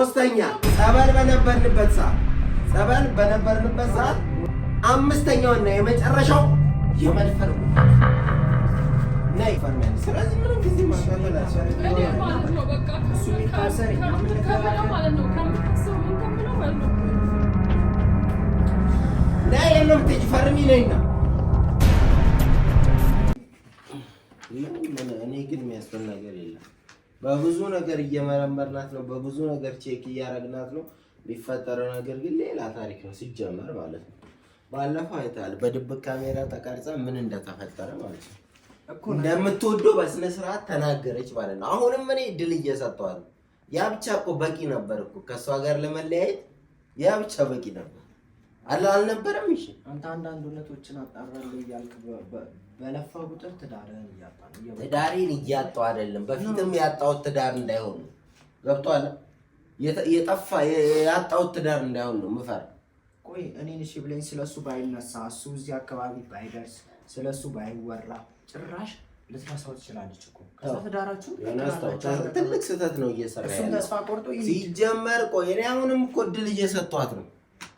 ሶስተኛ ጸበል በነበርንበት ሰዓት አምስተኛውና የመጨረሻው የመድፈር ናይ ፈርማን ስለዚህ ምንም ጊዜ ማስተላለፍ ማለት ነው። በቃ እሱ ይታሰር ማለት ነው። ከምትሰው ምን ከምለው ማለት ነው። ናይ የለም ትፈርሚ ነይና እኔ ግን የሚያስፈል ነገር የለም። በብዙ ነገር እየመረመርናት ነው። በብዙ ነገር ቼክ እያረግናት ነው። ሊፈጠረው ነገር ግን ሌላ ታሪክ ነው ሲጀመር ማለት ነው። ባለፈው አይታል በድብቅ ካሜራ ተቀርጻ ምን እንደተፈጠረ ማለት ነው። እንደምትወደው በስነ ስርዓት ተናገረች ማለት ነው። አሁንም እኔ ድል እየሰጠዋል። ያ ብቻ እኮ በቂ ነበር እኮ ከሷ ጋር ለመለያየት ያ ብቻ በቂ ነበር። አልነበረም? እሺ አንተ አንዳንድ እውነቶችን አጣራለሁ እያልክ በለፋ ቁጥር ትዳሬን እያጣው አይደለም። በፊትም ያጣው ትዳር እንዳይሆን ነው። ገብቷል? የጠፋ ያጣው ትዳር እንዳይሆን ነው ምፈር። ቆይ እኔን እሺ ብለኝ ስለሱ ባይነሳ እሱ እዚህ አካባቢ ባይደርስ ስለሱ ባይወራ ጭራሽ ልትራሳው ትችላለች እኮ ከዛ ትዳራችሁ ትልቅ ስህተት ነው እየሰራ ያለው። እሱም ተስፋ ቆርጦ ሲጀመር ቆይ እኔ አሁንም እኮ ድል እየሰጧት ነው።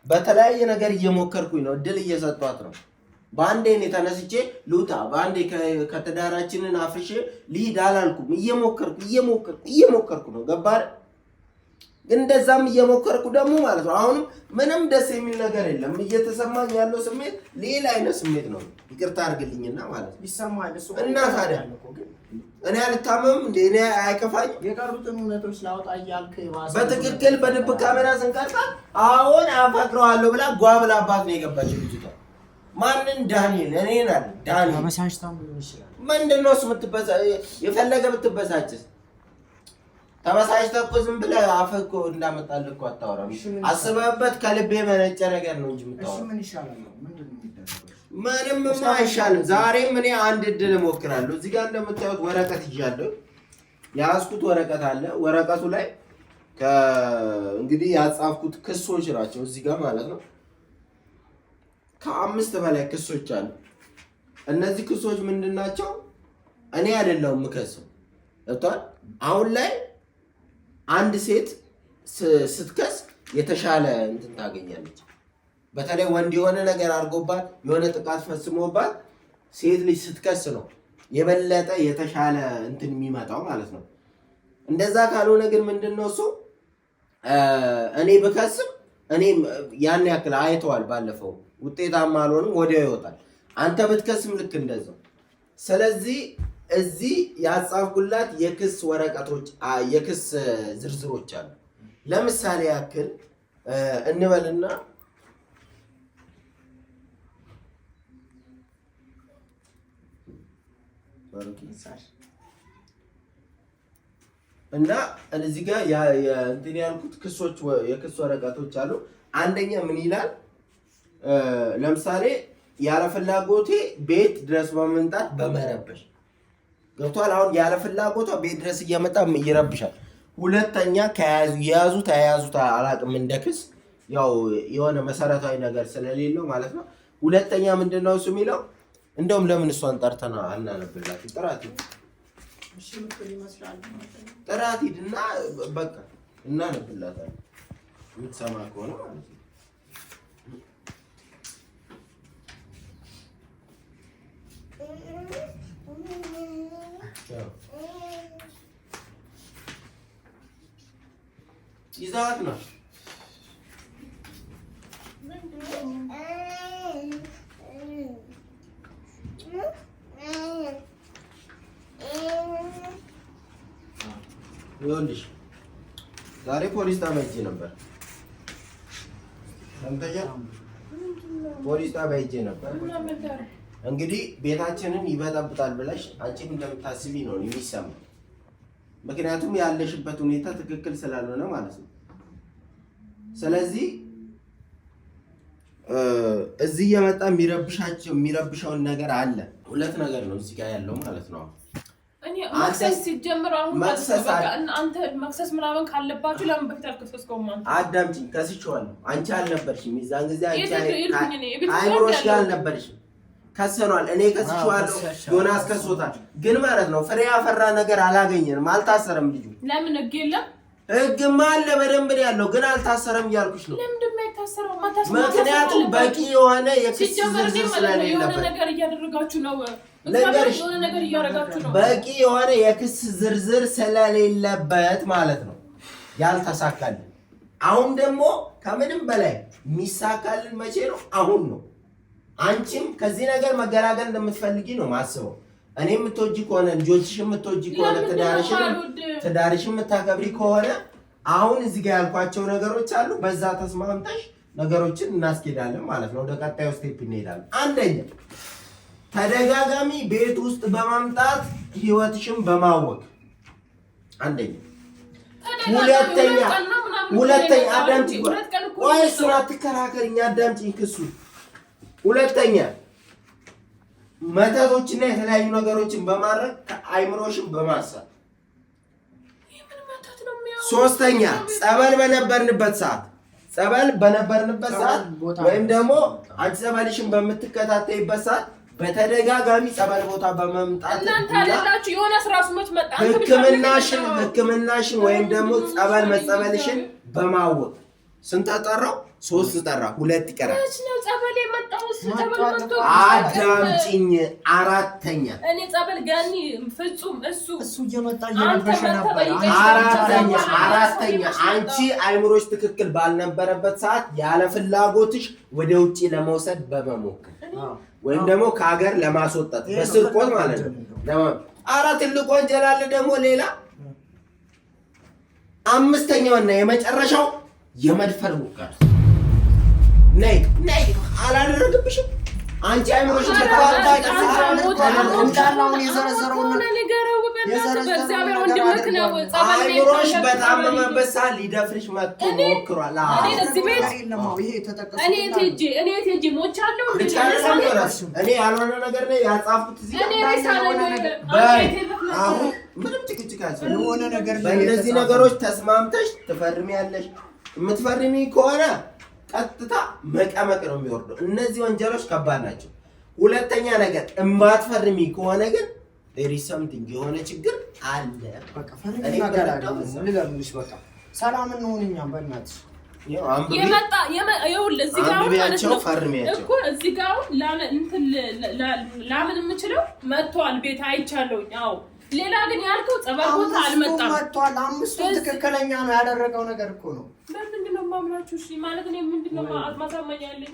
በተለያየ ነገር እየሞከርኩኝ ነው። ድል እየሰጧት ነው። ባንዴ እኔ ተነስቼ ሉታ ባንዴ ከተዳራችንን አፍርሼ ልሂድ አላልኩም። እየሞከርኩ ነው። ገባህ? ግን እንደዛም እየሞከርኩ ደግሞ ማለት ነው አሁንም ምንም ደስ የሚል ነገር የለም። እየተሰማኝ ያለው ስሜት ሌላ አይነት ስሜት ነው። ይቅርታ አድርግልኝና ማለት ነው ይሰማል እሱ እና ታዲያ እኔ አልታመምም እንዴ? እኔ አይከፋኝ? የቀሩትን እውነቶች ላውጣ እያልክ በትክክል በድብቅ ካሜራ ስንቀርጻ አሁን አፈቅረዋለሁ ብላ ጓብላባት ነው የገባችው ልጅቷ። ማንን? ዳንኤል። እኔን አለ ዳንኤል ተበሳጭታም ሊሆን ይችላል። ምንድነው እሱ የፈለገ ብትበሳጭስ? ተበሳጭተህ እኮ ዝም ብለህ አፍህ እኮ እንዳመጣልህ እኮ አታወራም። አስበህበት ከልቤ መነጨ ነገር ነው እንጂ የምታወራው። እሺ ምን ይሻላል? ምንድነው የሚደረገው? ምንም አይሻልም። ዛሬም እኔ አንድ እድል እሞክራለሁ። እዚህ ጋር እንደምታዩት ወረቀት ይዣለሁ። ያዝኩት ወረቀት አለ። ወረቀቱ ላይ እንግዲህ ያጻፍኩት ክሶች ናቸው እዚህ ጋር ማለት ነው። ከ5 በላይ ክሶች አሉ። እነዚህ ክሶች ምንድናቸው? እኔ አይደለሁም የምከሰው። ገብቶሃል? አሁን ላይ አንድ ሴት ስትከስ የተሻለ እንትን ታገኛለች። በተለይ ወንድ የሆነ ነገር አድርጎባት የሆነ ጥቃት ፈጽሞባት ሴት ልጅ ስትከስ ነው የበለጠ የተሻለ እንትን የሚመጣው ማለት ነው። እንደዛ ካልሆነ ግን ምንድነው እሱ እኔ ብከስም እኔ ያን ያክል አይተዋል። ባለፈው ውጤታማ አልሆንም፣ ወዲያው ይወጣል። አንተ ብትከስም ልክ እንደዛው። ስለዚህ እዚህ ያጻፍኩላት የክስ ወረቀቶች የክስ ዝርዝሮች አሉ። ለምሳሌ ያክል እንበልና እና እዚህ ጋር እንትን ያልኩት ክሶች የክስ ወረቀቶች አሉ። አንደኛ ምን ይላል? ለምሳሌ ያለ ፍላጎቴ ቤት ድረስ በመምጣት በመረበሽ ገብቷል። አሁን ያለ ፍላጎቷ ቤት ድረስ እየመጣ ይረብሻል። ሁለተኛ የያዙት አላቅም እንደክስ ያው የሆነ መሰረታዊ ነገር ስለሌለው ማለት ነው። ሁለተኛ ምንድነው እሱ የሚለው እንደውም ለምን እሷን ጠርተና አናነብላት? ጥራት ሂድና በቃ እናነብላታለን የምትሰማ ከሆነ ማለት ነው። ይዛት ነው ይኸውልሽ ዛሬ ፖሊስ ጣቢያ ሄጄ ነበር። ፖሊስ ጣቢያ ሄጄ ነበር። እንግዲህ ቤታችንን ይበጠብጣል ብለሽ አንቺም እንደምታስቢ ነው የሚሰማው። ምክንያቱም ያለሽበት ሁኔታ ትክክል ስላልሆነ ማለት ነው። ስለዚህ እዚህ የመጣ የሚረብሻውን ነገር አለ። ሁለት ነገር ነው እዚህ ጋር ያለው ማለት ነው። እኔ መክሰስ ሲጀምር አሁን አንተ መክሰስ ምናምን ካለባችሁ ለምን በፊት አልከሰስከውም? አዳምጪኝ፣ ከስቼዋለሁ። አንቺ አልነበርሽም የዛን ጊዜ። አይምሮሽ ጋር አልነበርሽም። ከሰኗል። እኔ ከስቼዋለሁ፣ ዮናስ ከሶታል። ግን ማለት ነው ፍሬ ያፈራ ነገር አላገኘንም። አልታሰረም ልጁ። ለምን ህግ የለም? ህግማ አለ በደንብ ነው ያለው፣ ግን አልታሰረም እያልኩሽ ነው። ለምንድን ነው የታሰረው? ምክንያቱም በቂ የሆነ የክስ ዝርዝር ስለሌለበት ነገር እያደረጋችሁ ነው። በቂ የሆነ የክስ ዝርዝር ስለሌለበት ማለት ነው ያልተሳካልን። አሁን ደግሞ ከምንም በላይ የሚሳካልን መቼ ነው? አሁን ነው። አንቺም ከዚህ ነገር መገላገል እንደምትፈልጊ ነው ማስበው። እኔ የምትወጂ ከሆነ ልጆችሽ የምትወጂ ከሆነ ትዳርሽ የምታከብሪ ከሆነ አሁን እዚህ ጋር ያልኳቸው ነገሮች አሉ። በዛ ተስማምተሽ ነገሮችን እናስኬዳለን ማለት ነው። ወደ ቀጣዩ ስቴፕ እንሄዳለን። አንደኛ ተደጋጋሚ ቤት ውስጥ በማምጣት ህይወትሽን በማወቅ አንደኛ። ሁለተኛ አዳምጪኝ፣ ቆይ እሱን አትከራከሪኝ፣ አዳምጪኝ ክሱ። ሁለተኛ መተቶችና የተለያዩ ነገሮችን በማድረግ ከአይምሮሽን በማሳት። ሶስተኛ ጸበል በነበርንበት ሰዓት ወይም ደግሞ አንቺ ጸበልሽን በምትከታተይበት ሰዓት በተደጋጋሚ ጸበል ቦታ በመምጣት ሕክምናሽን ወይም ደግሞ ጸበል መጸበልሽን በማወቅ ስንት ጠራው? 3 ጠራ፣ 2 ይቀራል። አዳምጪኝ። አራተኛ እኔ ጸበል ጋኒ ፍጹም እሱ እየመጣ እየነበረ ነበር። አራተኛ አንቺ አይምሮሽ ትክክል ባልነበረበት ሰዓት ያለ ፍላጎትሽ ወደ ውጪ ለመውሰድ በመሞከር ወይም ደግሞ ከሀገር ለማስወጣት በስርቆት ማለት ነው። ትልቅ ወንጀል አለ ደግሞ ሌላ። አምስተኛውና የመጨረሻው የመድፈር ሙከራ። ነይ አላደረግብሽም አንቺ አይምሮሽ አይምሮሽ በታመመበት ሰዓት ሊደፍርሽ መጥቶ ሞክሯል። እኔ ያልሆነ ነገር ነው ያጻፍኩት እዚህ አሁን ምንም ጭቅጭቅ ያልሆነ ነገር በእነዚህ ነገሮች ተስማምተሽ ትፈርሚያለሽ። የምትፈርሚ ከሆነ ቀጥታ መቀመቅ ነው የሚወርደው። እነዚህ ወንጀሎች ከባድ ናቸው። ሁለተኛ ነገር እማትፈርሚ ከሆነ ግን there is something የሆነ ችግር አለ። በቃ ፈርሚና ገላግልሽ በቃ ሰላም እንሆንኛ በእናትሽ እዚህ ጋር ላምን የምችለው መጥቷል ቤት አይቻለሁኝ። አዎ ሌላ ግን ያልከው ጸበል ቦታ አልመጣም። መጥቷል። አምስቱ ትክክለኛ ነው ያደረገው ነገር እኮ ነው። ምንድን ነው የማምናችሁ? እሺ ማለት ነው ምንድን ነው ማሳመኛ ያለኝ?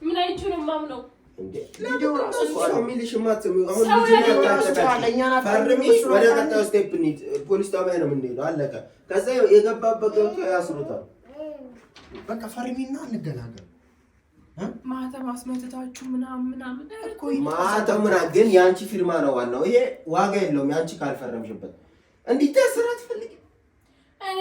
ምን አይቼ ነው የማምነው? ቪዲዮ ራሱ ፋሚሊሽ ማጥሙ አሁን ወደ ቀጣዩ ስቴፕ እንሂድ። ፖሊስ ጣቢያ ነው የምንሄደው። አለቀ። ከዛ የገባበት ገብቶ ያስሩታል። በቃ ፈርሚና እንገናገር። ማህተም አስመትታችሁ ምናምን እኮ ማህተም ግን ያንቺ ፊርማ ነው ዋናው። ይሄ ዋጋ የለውም ያንቺ ካልፈረምሽበት። እንዲታሰር አትፈልጊም? እኔ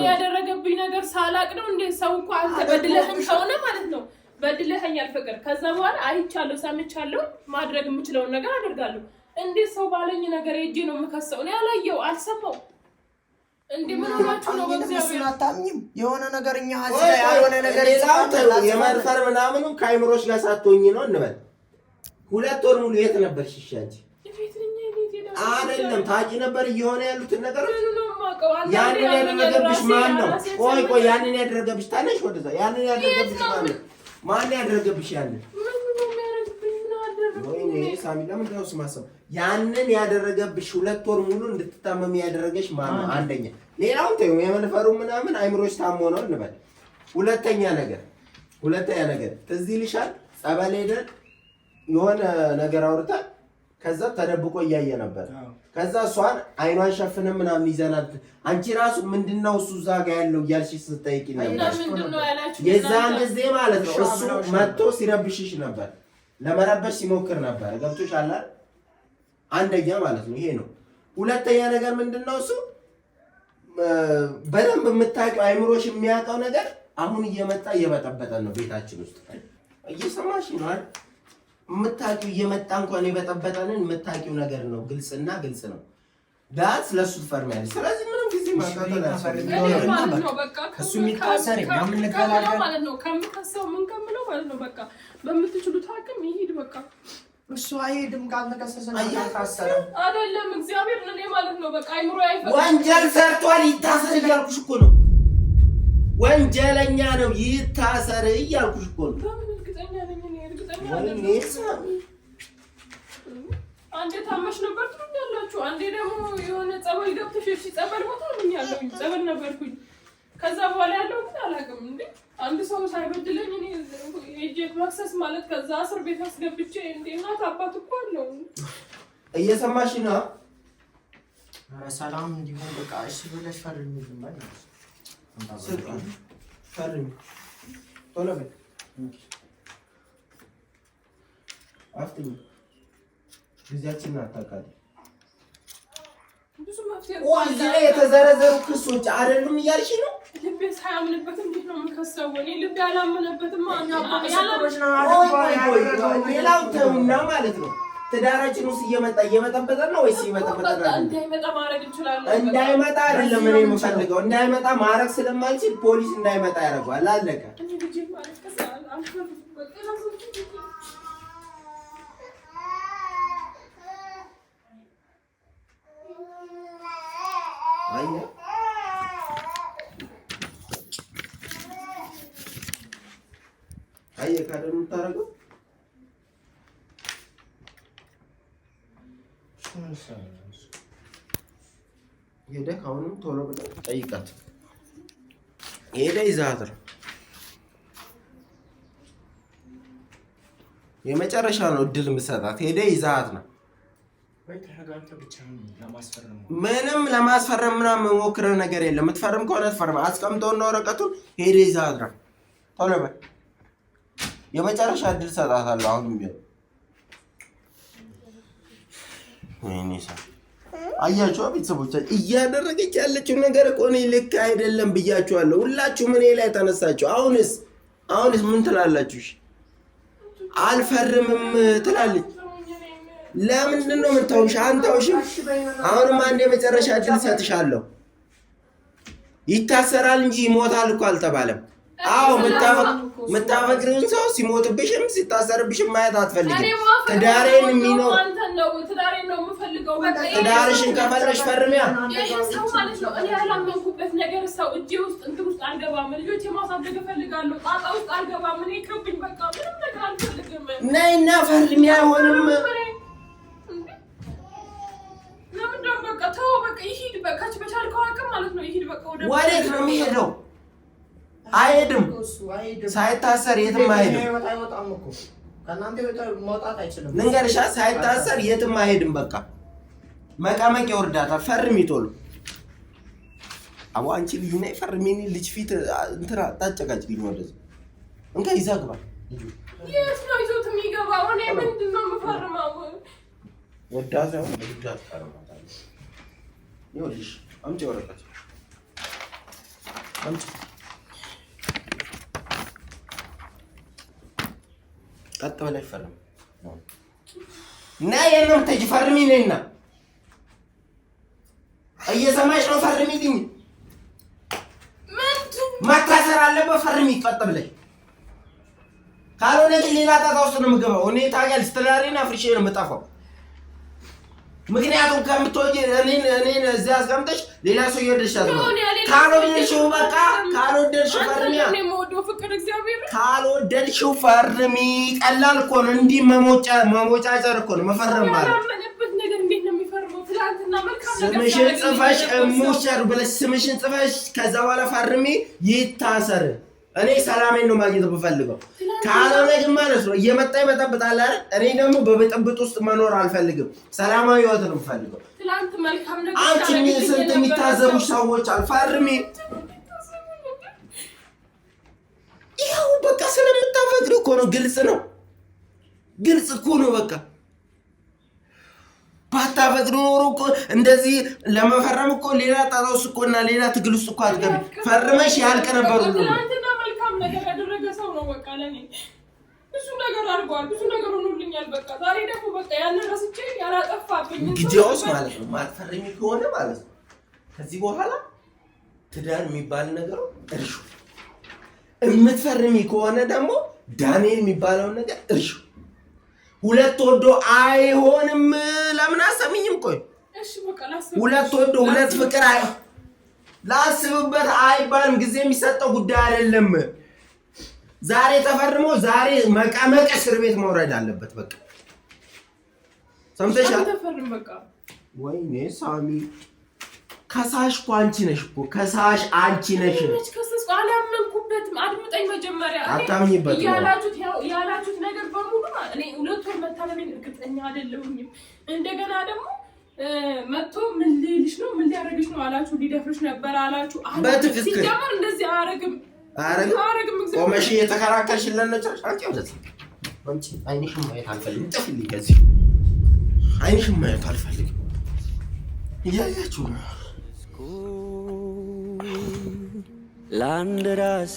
ያደረገብኝ ነገር ሳላቅ ነው እንዴ? ሰው እንኳን አንተ በድለህም ሆነ ማለት ነው በድለኸኛል ፍቅር። ከዛ በኋላ አይቻለሁ፣ ሰምቻለሁ፣ ማድረግ የምችለውን ነገር አደርጋለሁ። እንዴት ሰው ባለኝ ነገር ሄጄ ነው የምከሰው? እኔ አላየው አልሰማው እንዴ? ምን ሆናችሁ ነው? በእግዚአብሔር አታምኝም? የሆነ ነገር እኛ እዚህ ላይ ያልሆነ ነገር የመድፈር ምናምኑ ከአይምሮሽ ጋር ሳትሆኚ ነው እንበል። 2 ወር ሙሉ የት ነበርሽ? እሺ አንቺ አይደለም ታውቂ ነበር እየሆነ ያሉትን ነገሮች። ያንን ያደረገብሽ ማን ነው? ቆይ ያንን ያደረገብሽ ታነሽ ወደዛ። ያንን ያደረገብሽ ማን ነው? ማን ያደረገብሽ ያንን? ወይኔ ሳሚ ለምን ነው ስማሰብ? ያንን ያደረገብሽ 2 ወር ሙሉ እንድትታመሚ ያደረገሽ ማን ነው? አንደኛ ሌላውን ተይው፣ የመንፈሩ ምናምን አይምሮሽ ታሞ ነው እንበል። ሁለተኛ ነገር ትዝ ይልሻል ጸበል ሄደን የሆነ ነገር አውርተን ከዛ ተደብቆ እያየ ነበር። ከዛ እሷን አይኗን ሸፍነን ምናምን ይዘናል። አንቺ ራሱ ምንድነው እሱ እዛ ጋር ያለው እያልሽ ስትጠይቂ ነበር። የዛን ጊዜ ማለት ነው እሱ መጥቶ ሲረብሽሽ ነበር፣ ለመረበሽ ሲሞክር ነበር። ገብቶሻል አይደል? አንደኛ ማለት ነው ይሄ ነው። ሁለተኛ ነገር ምንድነው እሱ በደንብ የምታውቂው አይምሮሽ የሚያውቀው ነገር አሁን እየመጣ እየበጠበጠን ነው ቤታችን ውስጥ። እየሰማሽ ነው አይደል? የምታውቂው እየመጣ እንኳን የበጠበጠንን የምታውቂው ነገር ነው። ግልጽ ነው። ዳስ ለሱ ትፈርሚያለሽ። ስለዚህ ምንም ጊዜ ማቃጠል እሱ የሚታሰር ማለት ነው። ከምከሰው ምን ከምለው ማለት ነው። በቃ በምትችሉት አቅም ይሄድ። በቃ እሱ አይሄድም ካልተከሰሰ ታሰረ አይደለም። እግዚአብሔር እኔ ማለት ነው በቃ አይምሮ አይፈቅድም። ወንጀል ሰርቷል ይታሰር እያልኩሽ እኮ ነው። ወንጀለኛ ነው ይታሰር እያልኩሽ እኮ ነው። በምን እርግጠኛ ነኝ? እኔ እርግጠኛ ነኝ። አንዴ ታመሽ ነበር ትሉኛላችሁ፣ አንዴ ደግሞ የሆነ ጸበል ገብተሽ እሺ ጸበል ቦታ ምኛለሁኝ ጸበል ነበርኩኝ። ከዛ በኋላ ያለው ግን አላውቅም። እንዴ አንድ ሰው ሳይበድለኝ እኔ እጄት ማክሰስ ማለት ከዛ እስር ቤት አስገብቼ እንዴ እናት አባት እኮ አለው። እየሰማሽ ነው? ኧረ ሰላም እንዲሆን በቃ እሺ ብለሽ ፈርሚ ልማል ፈርሚ ቶሎ በይ አፍጥኝ ጊዜያችንን አታውቃለህ። ብዙ መፍትሄ እዚህ ላይ የተዘረዘሩ ክሶች አይደሉም እያልሽ ነው? ልቤ ሳያምንበት እንዴት ነው የምከሰው? እኔ ልቤ አላመነበትም። ሌላው ተውና ማለት ነው ትዳራችን ውስጥ እየመጠበጠ ነው ወይስ እየመጠበጠ ነው? እንዳይመጣ ማድረግ እንችላለን። እንዳይመጣ አይደለም እኔ የምፈልገው፣ እንዳይመጣ ማድረግ ስለማልችል ፖሊስ እንዳይመጣ ያደርገዋል። አለቀ። አየህ ካደን የምታደርገው ሄደህ አሁንም ቶሎ ብለህ ጠይቃት። ሄደህ ይዘሀት ነው የመጨረሻ ነው እድል የምትሰጣት። ሄደህ ይዘሀት ነው። ምንም ለማስፈረም ምናምን የምሞክረው ነገር የለም። የምትፈርም ከሆነ ትፈርም። አስቀምጠውና ወረቀቱን ሄደህ ይዘሀት ነው። ቶሎ በል። የመጨረሻ እድል ሰጣታለሁ። አሁንም ቢሆን ወይኔ ሰው አያችሁ ቤተሰቦቻችን እያደረገች ያለችው ነገር እኮ እኔ ልክ አይደለም ብያችኋለሁ። ሁላችሁም እኔ ላይ ተነሳችሁ። አሁንስ ምን ትላላችሁ? አልፈርምም ትላለች። ለምንድን ነው የምታውሽ? አንታውሽም። አሁንም አንድ የመጨረሻ እድል ሰጥሻለሁ። ይታሰራል እንጂ ይሞታል እኮ አልተባለም። አዎ የምታፈቅሪውን ሰው ሲሞትብሽም ሲታሰርብሽም ማየት አትፈልጊም። ትዳሬን የሚኖር ትዳርሽን ከፈለሽ ፈርሚያ። ሰው ማለት ነው እኔ ያላመንኩበት ነገር ሰው እጄ ውስጥ እንትን ውስጥ አልገባም። ልጆች የማሳደግ እፈልጋለሁ። ጣጣ ውስጥ አልገባም። እኔ ይቅርብኝ በቃ ምንም ነገር አልፈልግም። ነይና ፈርሚያ። አይሆንም። ለምንድነው በቃ ተው በቃ ይሂድ በቃ በቻልከው አቅም ማለት ነው ይሂድ በቃ። ወዴት ነው የሚሄደው? አይሄድም። ሳይታሰር የትም አይሄድም። ልንገርሻ ሳይታሰር የትም አይሄድም። በቃ መቀመቅ ይወርዳታል። ፈርሚ ቶሎ። አዎ አንቺ ልጅ ነይ ፈርሚ። ልጅ ፊት እንትና ታጨቃጭኝ ወደዚህ እንካ ይዛግባ። የት ነው ይዞት የሚገባው? እኔ ምንድን ነው የምፈርመው? ወዳዛው ወዳት ፈርማታለሁ። ይኸውልሽ አምጪ ወረቀት አምጪ። ቀጥ በላይ ፈርም። ነይ የለም ተጂ ፈርሚ። ነይና እየሰማሽ ነው? ፈርሚልኝ። መታሰር አለበት። ፈርሚ ቀጥ ብለሽ። ካልሆነ ግን ሌላ ጣጣ ውስጥ ነው የምገባው። እኔ ታውቂያለሽ፣ ትዳሬን አፍርሼ ነው የምጠፋው። ምክንያቱም ከምትወጂ እኔን እዚህ አስቀምጠሽ ሌላ ሰው ይወድሻል። ካልወደድሽው በቃ ካልወደድሽው ፈርሚያ። ካልወደድሽው ፈርሚ። ቀላል እኮ ነው። እንዲህ መሞጫጨር እኮ ነው መፈረም ማለት። ስምሽን ጽፈሽ እሙሸር ብለሽ ስምሽን ጽፈሽ ከዛ በኋላ ፈርሚ። ይታሰር። እኔ ሰላሜን ነው ማግኘት የምፈልገው። ካልሆነ ግን ማለት ነው እየመጣ ይበጠብጣል አይደል? እኔ ደግሞ በብጥብጥ ውስጥ መኖር አልፈልግም። ሰላማዊ ህይወት ነው የምፈልገው። አንቺ ስንት የሚታዘቡሽ ሰዎች አሉ። ፈርሚ። ይኸው በቃ ስለምታፈቅዱ እኮ ነው። ግልጽ ነው። ግልጽ እኮ ነው። በቃ ባታፈቅዱ ኖሮ እኮ እንደዚህ ለመፈረም እኮ ሌላ ጣጣ ውስጥ እኮ እና ሌላ ትግል ውስጥ እኮ አትገቢ። ፈርመሽ ያልቅ ነበር ሁሉ ነገር ያደረገ ሰው ነው። በቃ ለኔ ብዙ ነገር አድርጓል። ብዙ ነገር ሆኖልኛል። በቃ ዛሬ ደግሞ በቃ ያንን ረስቼ ያላጠፋብኝ ግዴውስ ማለት ነው። ማትፈርሚ ከሆነ ማለት ነው ከዚህ በኋላ ትዳር የሚባል ነገር እርሹ። የምትፈርሚ ከሆነ ደግሞ ዳንኤል የሚባለውን ነገር እርሹ። ሁለት ወዶ አይሆንም። ለምን አሰሚኝም? ቆይ እሺ በቃ ላስብ። ሁለት ወዶ ሁለት ፍቅር ላስብበት አይባልም። ጊዜ የሚሰጠው ጉዳይ አይደለም። ዛሬ ተፈርሞ ዛሬ መቀመቅ እስር ቤት መውረድ አለበት። በቃ ሰምተሻል? ተፈርም በቃ። ወይኔ ሳሚ ከሳሽ እኮ አንቺ ነሽ እኮ ከሳሽ አንቺ ነሽ። እሺ ከሳሽ አላመንኩበትም። አድምጠኝ መጀመሪያ። አታምኚበት ያላችሁት ነገር በሙሉ እኔ ሁለት ወር መታመሜን እርግጠኛ አይደለሁኝም። እንደገና ደግሞ መጥቶ ምን ሊልሽ ነው ምን ሊያረግሽ ነው አላችሁ። ሊደፍርሽ ነበር አላችሁ። ሲጀመር እንደዚህ አያረግም። ቆመሽ እየተከራከርሽለን ነው ጭራሽ። አንቺ ወደዛ አንቺ አይንሽም ማየት አልፈልግም። ጥፍልኝ ከዚህ አይንሽም ማየት አልፈልግም። እያያችሁ ነው ለአንድ ራሴ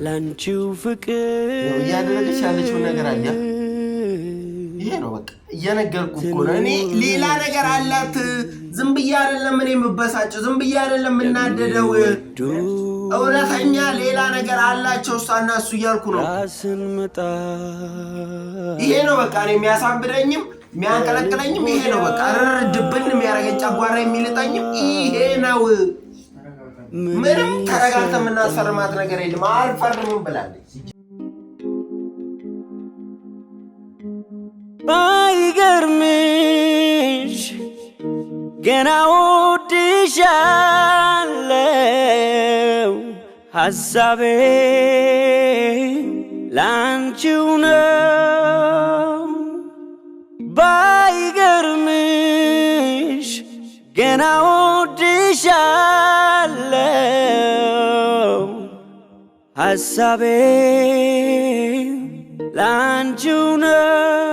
ላንቺው ፍቅር እያደረገች ያለችው ነገር አለ። ይሄ ነው በቃ እየነገርኩህ እኮ ነው። እኔ ሌላ ነገር አላት። ዝም ብዬ አይደለም እኔ የምበሳጨው፣ ዝም ብዬ አይደለም የምናደደው። እውነተኛ ሌላ ነገር አላቸው እሷና እሱ እያልኩ ነው። ይሄ ነው በቃ እኔ የሚያሳብደኝም የሚያንቀለቅለኝም ይሄ ነው በቃ። ድብን የሚያደርገኝ ጨጓራ የሚልጠኝም ይሄ ነው። ምንም ተረጋግተን የምናስፈርማት ነገር የለም። አልፈርምም ብላለች። ባይገርምሽ ገና ወድሻለው ሐሳቤ ላንቺው ነው። ባይገርምሽ ገና ወድሻለው ሐሳቤ ላንቺው ነው።